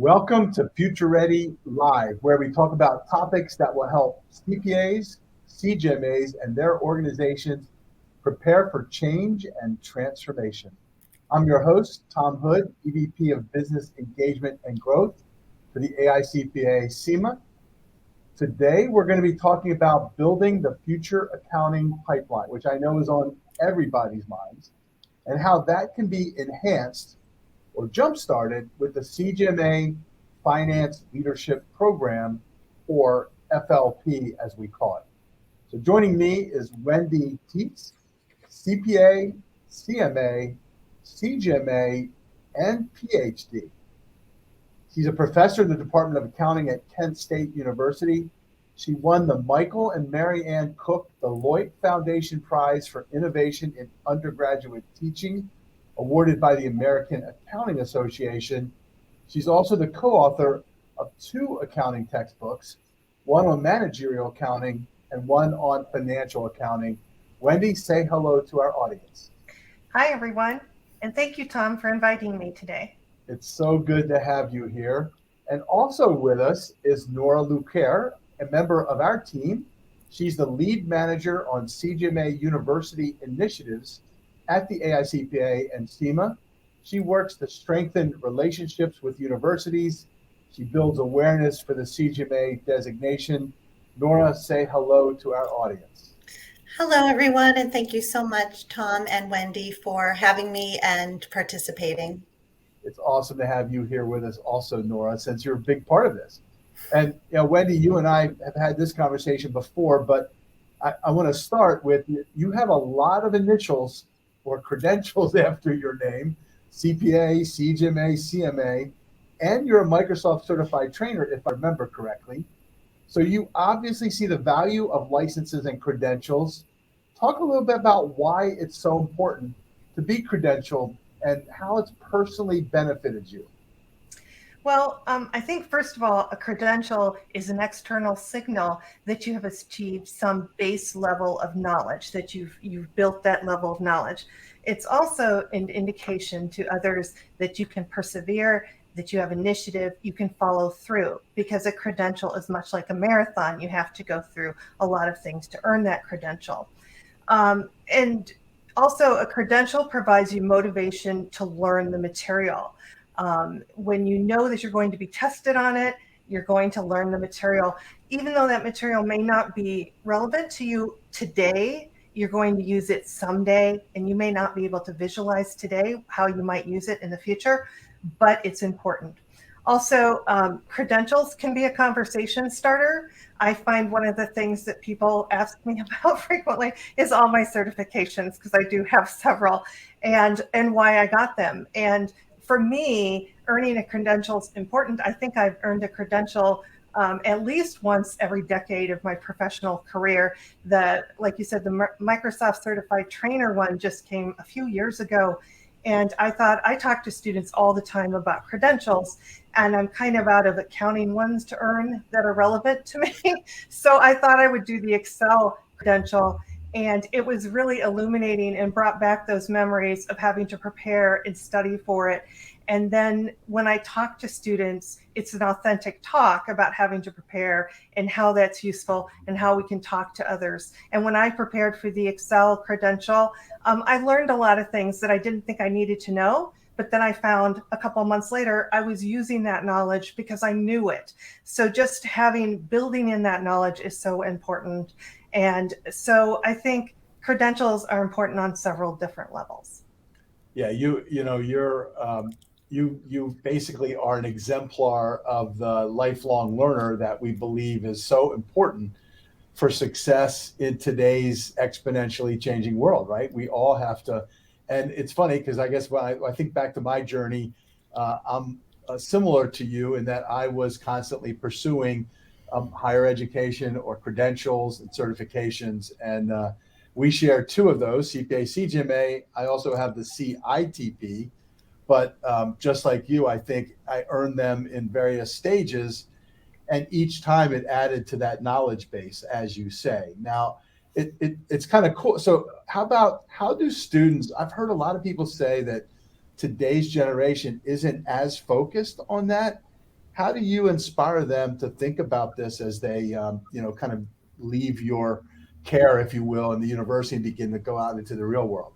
Welcome to Future Ready Live, where we talk about topics that will help CPAs, CGMAs, and their organizations prepare for change and transformation. I'm your host, Tom Hood, EVP of Business Engagement and Growth for the AICPA SEMA. Today, we're going to be talking about building the future accounting pipeline, which I know is on everybody's minds, and how that can be enhanced or jump-started with the CGMA Finance Leadership Program, or FLP as we call it. So joining me is Wendy Tietz, CPA, CMA, CGMA, and PhD. She's a professor in the Department of Accounting at Kent State University. She won the Michael and Mary Ann Cook Deloitte Foundation Prize for Innovation in Undergraduate Teaching, awarded by the American Accounting Association. She's also the co-author of 2 accounting textbooks, one on managerial accounting and one on financial accounting. Wendy, say hello to our audience. Hi, everyone, and thank you, Tom, for inviting me today. It's so good to have you here. And also with us is Nora Luquer, a member of our team. She's the lead manager on CGMA University Initiatives at the AICPA and SEMA. She works to strengthen relationships with universities. She builds awareness for the CGMA designation. Nora, say hello to our audience. Hello, everyone, and thank you so much, Tom and Wendy, for having me and participating. It's awesome to have you here with us also, Nora, since you're a big part of this. And Wendy, you and I have had this conversation before, but I want to start with, you have a lot of initials or credentials after your name: CPA, CGMA, CMA, and you're a Microsoft certified trainer, if I remember correctly. So you obviously see the value of licenses and credentials. Talk a little bit about why it's so important to be credentialed and how it's personally benefited you. Well, I think, first of all, a credential is an external signal that you have achieved some base level of knowledge, that you've built that level of knowledge. It's also an indication to others that you can persevere, that you have initiative, you can follow through, because a credential is much like a marathon. You have to go through a lot of things to earn that credential. And also, a credential provides you motivation to learn the material. When you know that you're going to be tested on it, you're going to learn the material. Even though that material may not be relevant to you today, you're going to use it someday, and you may not be able to visualize today how you might use it in the future, but it's important. Also, credentials can be a conversation starter. I find one of the things that people ask me about frequently is all my certifications, because I do have several, and why I got them. And for me, earning a credential is important. I think I've earned a credential at least once every decade of my professional career. Like you said, the Microsoft Certified Trainer one just came a few years ago. And I talk to students all the time about credentials, and I'm kind of out of accounting ones to earn that are relevant to me. So I thought I would do the Excel credential. And it was really illuminating and brought back those memories of having to prepare and study for it. And then when I talk to students, it's an authentic talk about having to prepare and how that's useful and how we can talk to others. And when I prepared for the Excel credential, I learned a lot of things that I didn't think I needed to know. But then I found a couple of months later, I was using that knowledge because I knew it. So just building in that knowledge is so important. And so I think credentials are important on several different levels. Yeah, you basically are an exemplar of the lifelong learner that we believe is so important for success in today's exponentially changing world, right? We all have to, and it's funny because I guess when I think back to my journey, I'm similar to you in that I was constantly pursuing higher education or credentials and certifications. And we share 2 of those, CPA, CGMA. I also have the CITP, but just like you, I think I earned them in various stages. And each time it added to that knowledge base, as you say. Now, it's kind of cool. So how do students, I've heard a lot of people say that today's generation isn't as focused on that. How do you inspire them to think about this as they, kind of leave your care, if you will, in the university and begin to go out into the real world?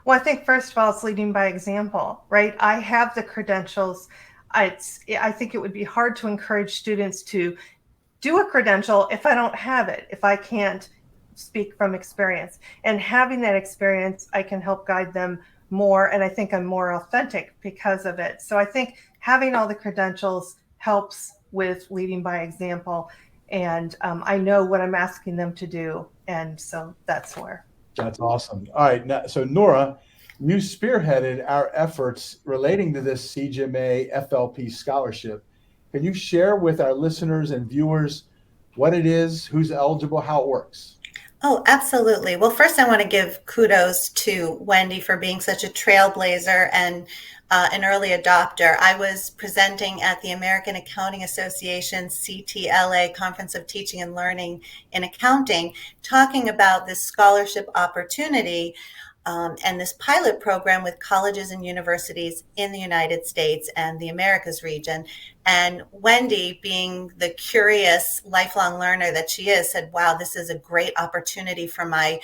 Well, I think first of all, it's leading by example, right? I have the credentials. I think it would be hard to encourage students to do a credential if I don't have it, if I can't speak from experience. And having that experience, I can help guide them more. And I think I'm more authentic because of it. So I think having all the credentials helps with leading by example. And I know what I'm asking them to do. And so that's where. That's awesome. All right. Now, so Nora, you spearheaded our efforts relating to this CGMA FLP scholarship. Can you share with our listeners and viewers what it is, who's eligible, how it works? Oh, absolutely. Well, first, I want to give kudos to Wendy for being such a trailblazer and an early adopter. I was presenting at the American Accounting Association CTLA Conference of Teaching and Learning in Accounting, talking about this scholarship opportunity and this pilot program with colleges and universities in the United States and the Americas region. And Wendy, being the curious lifelong learner that she is, said, wow, this is a great opportunity for my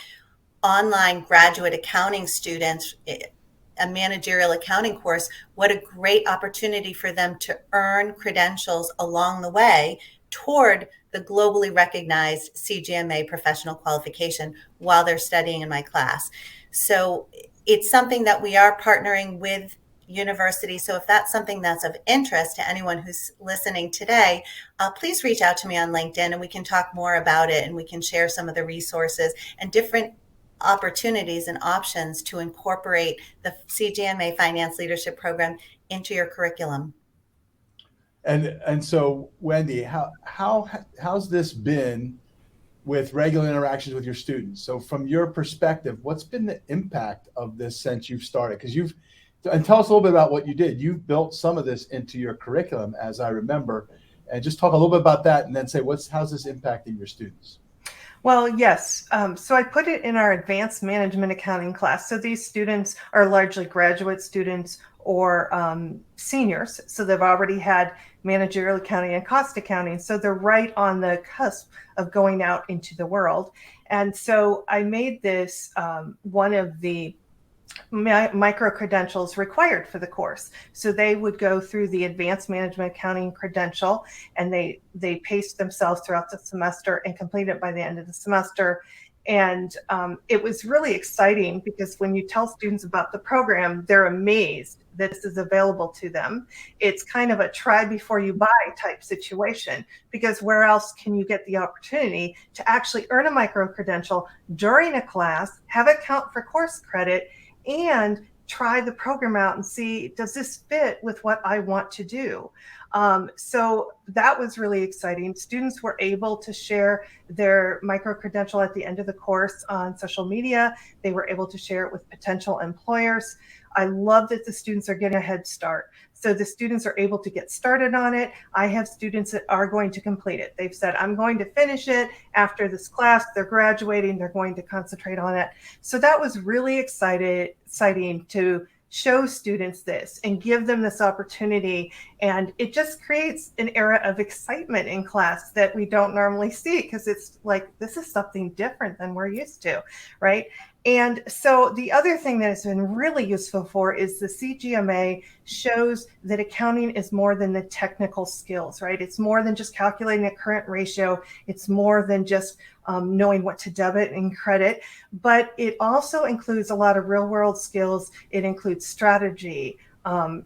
online graduate accounting students, a managerial accounting course. What a great opportunity for them to earn credentials along the way toward the globally recognized CGMA professional qualification while they're studying in my class. So it's something that we are partnering with universities. So if that's something that's of interest to anyone who's listening today, please reach out to me on LinkedIn and we can talk more about it, and we can share some of the resources and different opportunities and options to incorporate the CGMA Finance Leadership Program into your curriculum. And so, Wendy, how's this been with regular interactions with your students? So from your perspective, what's been the impact of this since you've started? And tell us a little bit about what you did. You've built some of this into your curriculum, as I remember, and just talk a little bit about that and then say, how's this impacting your students? Well, yes. So I put it in our advanced management accounting class. So these students are largely graduate students or seniors. So they've already had managerial accounting and cost accounting. So they're right on the cusp of going out into the world. And so I made this one of the micro credentials required for the course. So they would go through the advanced management accounting credential, and they paced themselves throughout the semester and complete it by the end of the semester. And it was really exciting because when you tell students about the program, they're amazed that this is available to them. It's kind of a try before you buy type situation, because where else can you get the opportunity to actually earn a micro credential during a class, have it count for course credit, and try the program out and see, does this fit with what I want to do? So that was really exciting. Students were able to share their micro credential at the end of the course on social media. They were able to share it with potential employers. I love that the students are getting a head start. So the students are able to get started on it. I have students that are going to complete it. They've said, I'm going to finish it after this class. They're graduating. They're going to concentrate on it. So that was really exciting to show students this and give them this opportunity. And it just creates an era of excitement in class that we don't normally see, because it's like, this is something different than we're used to, right? And so the other thing that it's been really useful for is the CGMA shows that accounting is more than the technical skills, right? It's more than just calculating a current ratio. It's more than just knowing what to debit and credit, but it also includes a lot of real world skills. It includes strategy,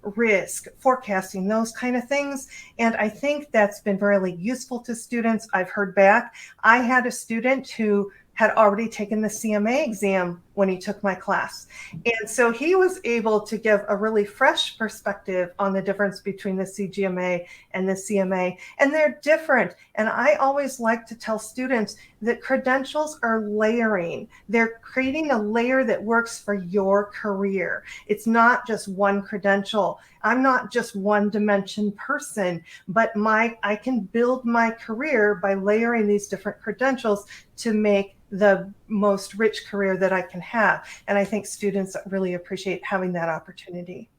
risk, forecasting, those kind of things. And I think that's been really useful to students. I've heard back. I had a student who had already taken the CMA exam when he took my class. And so he was able to give a really fresh perspective on the difference between the CGMA and the CMA. And they're different. And I always like to tell students that credentials are layering. They're creating a layer that works for your career. It's not just one credential. I'm not just one dimension person, but I can build my career by layering these different credentials to make the most rich career that I can have. And I think students really appreciate having that opportunity.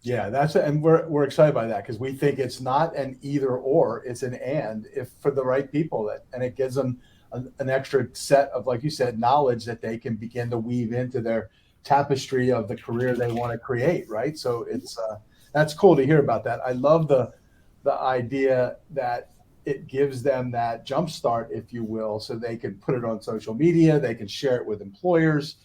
Yeah, and we're excited by that because we think it's not an either or, it's an and if for the right people and it gives them an extra set of, like you said, knowledge that they can begin to weave into their tapestry of the career they want to create, right? So it's that's cool to hear about that. I love the idea that it gives them that jump start, if you will, so they can put it on social media, they can share it with employers.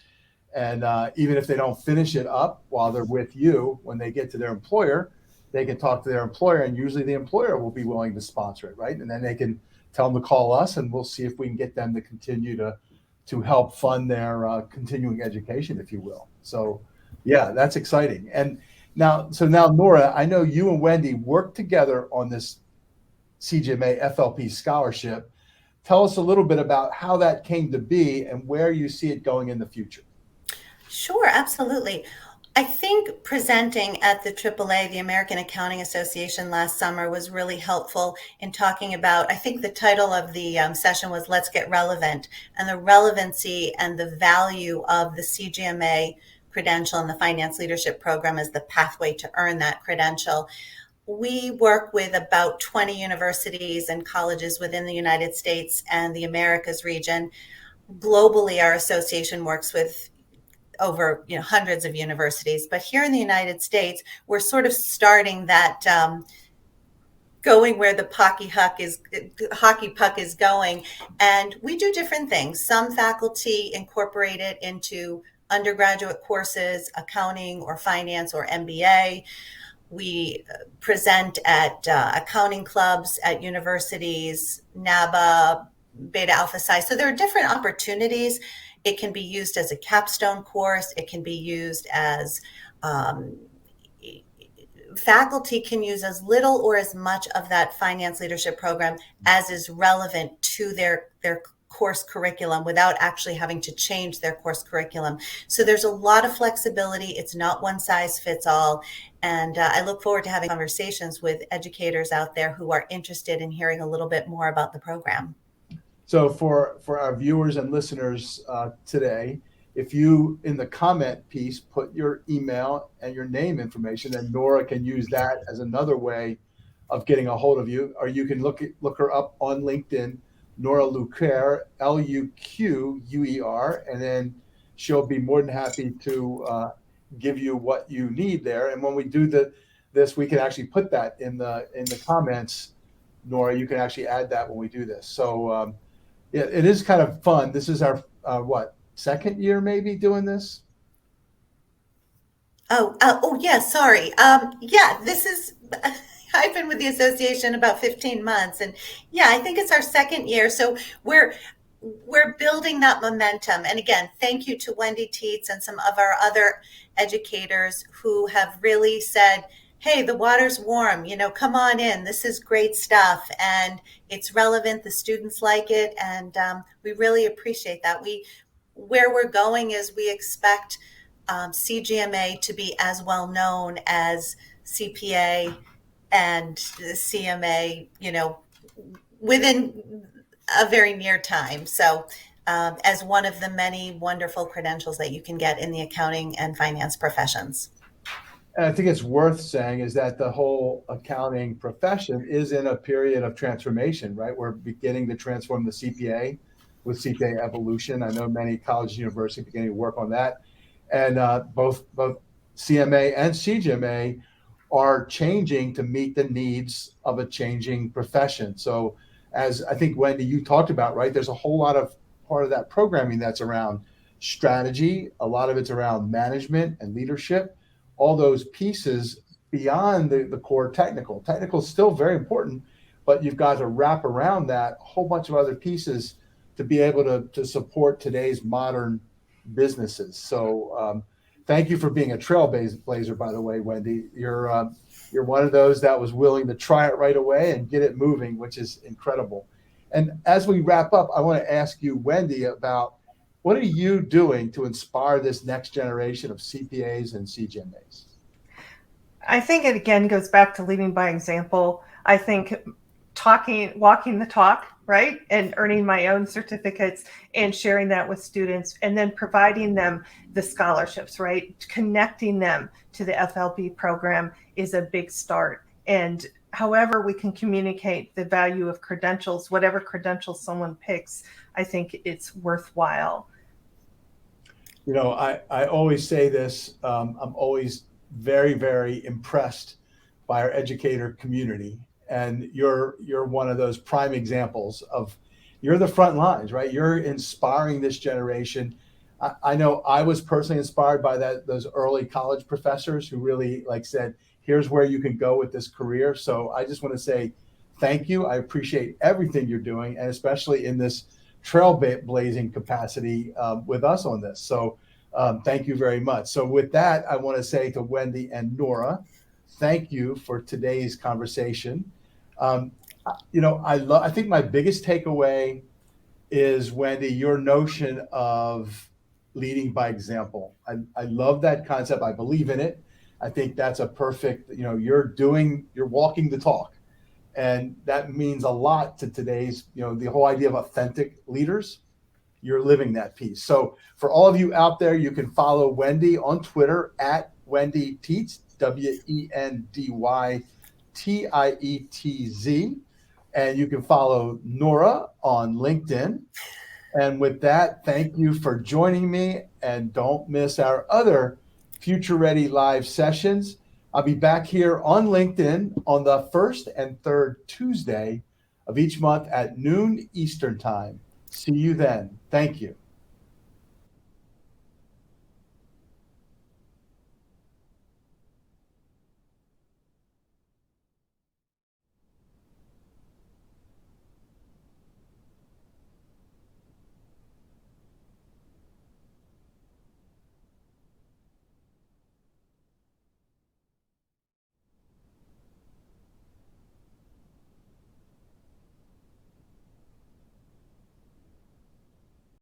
And even if they don't finish it up while they're with you, when they get to their employer, they can talk to their employer, and usually the employer will be willing to sponsor it, right? And then they can tell them to call us, and we'll see if we can get them to continue to help fund their continuing education, if you will. So, yeah, that's exciting. And now, Nora, I know you and Wendy worked together on this CGMA FLP scholarship. Tell us a little bit about how that came to be and where you see it going in the future. Sure, absolutely. I think presenting at the AAA, the American Accounting Association, last summer was really helpful in talking about, I think the title of the session was Let's Get Relevant, and the relevancy and the value of the CGMA credential and the Finance Leadership Program as the pathway to earn that credential. We work with about 20 universities and colleges within the United States and the Americas region. Globally, our association works with over hundreds of universities, but here in the United States, we're sort of starting that going where the hockey puck is going, and we do different things. Some faculty incorporate it into undergraduate courses, accounting or finance or MBA. We present at accounting clubs at universities, NABA, Beta Alpha Psi. So there are different opportunities. It can be used as a capstone course. It can be used as faculty can use as little or as much of that finance leadership program as is relevant to their course curriculum without actually having to change their course curriculum. So there's a lot of flexibility. It's not one size fits all. And I look forward to having conversations with educators out there who are interested in hearing a little bit more about the program. So for our viewers and listeners today, if you, in the comment piece, put your email and your name information, then Nora can use that as another way of getting a hold of you. Or you can look her up on LinkedIn, Nora Luquer, Luquer, and then she'll be more than happy to give you what you need there. And when we do this, we can actually put that in the comments. Nora, you can actually add that when we do this. So yeah, it is kind of fun. This is our second year maybe doing this? Oh yeah, sorry. This is, I've been with the association about 15 months, and yeah, I think it's our second year. So we're building that momentum. And again, thank you to Wendy, Tietz, and some of our other educators who have really said, hey, the water's warm, come on in. This is great stuff. And it's relevant. The students like it. And we really appreciate that. Where we're going is we expect CGMA to be as well known as CPA and CMA, within a very near time. So as one of the many wonderful credentials that you can get in the accounting and finance professions. And I think it's worth saying is that the whole accounting profession is in a period of transformation, right? We're beginning to transform the CPA with CPA evolution. I know many colleges and universities are beginning to work on that. And both CMA and CGMA are changing to meet the needs of a changing profession. So as I think, Wendy, you talked about, right, there's a whole lot of part of that programming that's around strategy. A lot of it's around management and leadership. All those pieces beyond the core technical. Technical is still very important, but you've got to wrap around that a whole bunch of other pieces to be able to support today's modern businesses. So thank you for being a trailblazer, by the way, Wendy. You're one of those that was willing to try it right away and get it moving, which is incredible. And as we wrap up, I want to ask you, Wendy, about what are you doing to inspire this next generation of CPAs and CGMAs? I think it again goes back to leading by example. I think walking the talk right? And earning my own certificates and sharing that with students, and then providing them the scholarships, right? Connecting them to the FLP program is a big start. And however we can communicate the value of credentials, whatever credentials someone picks, I think it's worthwhile. You know, I always say this, I'm always very, very impressed by our educator community. And you're one of those prime examples of, you're the front lines, right? You're inspiring this generation. I know I was personally inspired by those early college professors who really like said, here's where you can go with this career. So I just want to say thank you. I appreciate everything you're doing, and especially in this trailblazing capacity with us on this. So thank you very much. So with that, I want to say to Wendy and Nora, thank you for today's conversation. You know, I think my biggest takeaway is, Wendy, your notion of leading by example. I love that concept. I believe in it. I think that's a perfect, you know, you're walking the talk. And that means a lot to today's, you know, the whole idea of authentic leaders. You're living that piece. So for all of you out there, you can follow Wendy on Twitter at Wendy Tietz, WendyTietz. And you can follow Nora on LinkedIn. And with that, thank you for joining me. And don't miss our other Future Ready live sessions. I'll be back here on LinkedIn on the first and third Tuesday of each month at noon Eastern Time. See you then. Thank you.